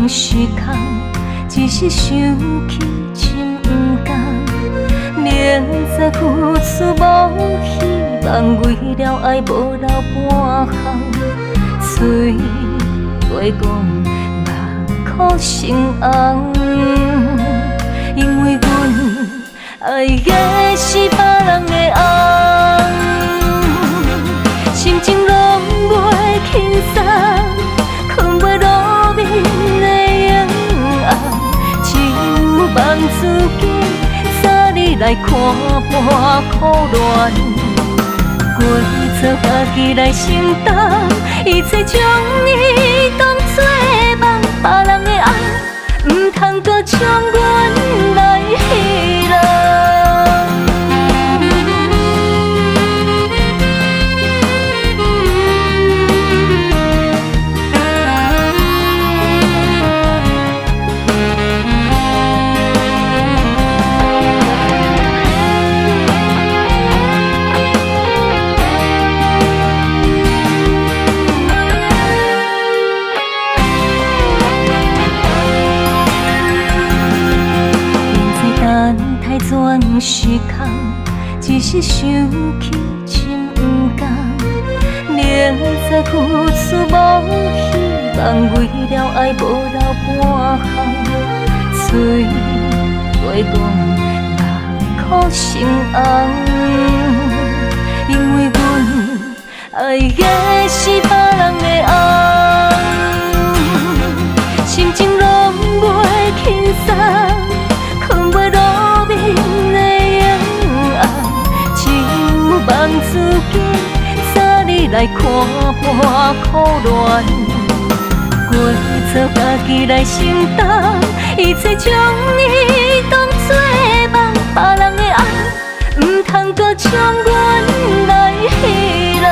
是空，只是想起心不甘。明知付出无希望，为了爱无留半项，嘴话讲目眶成红。因为阮爱的是别人的红，心情拢袂轻松，藏袂落面的阴暗，只有望自己早日来看破苦恋，过做家己来承担，一切将伊当作梦，别人的爱唔通搁将阮来戏弄。全是空，只是想起心不甘。明知付出无希望，为了爱无留半项，嘴话讲目眶成红。因为阮爱的是别人的红，心情拢袂轻松，藏袂落面的阴暗，只有望自己早日来看破苦恋，过做家己来承担，一切将伊当作梦，别人的爱唔通搁将阮来戏弄。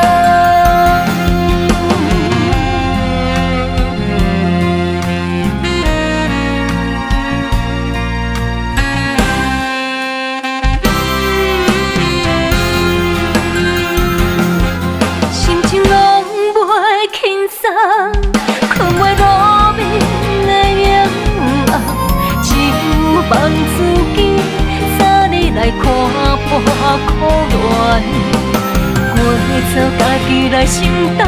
望自己早日来看破苦恋，过做家己来承担，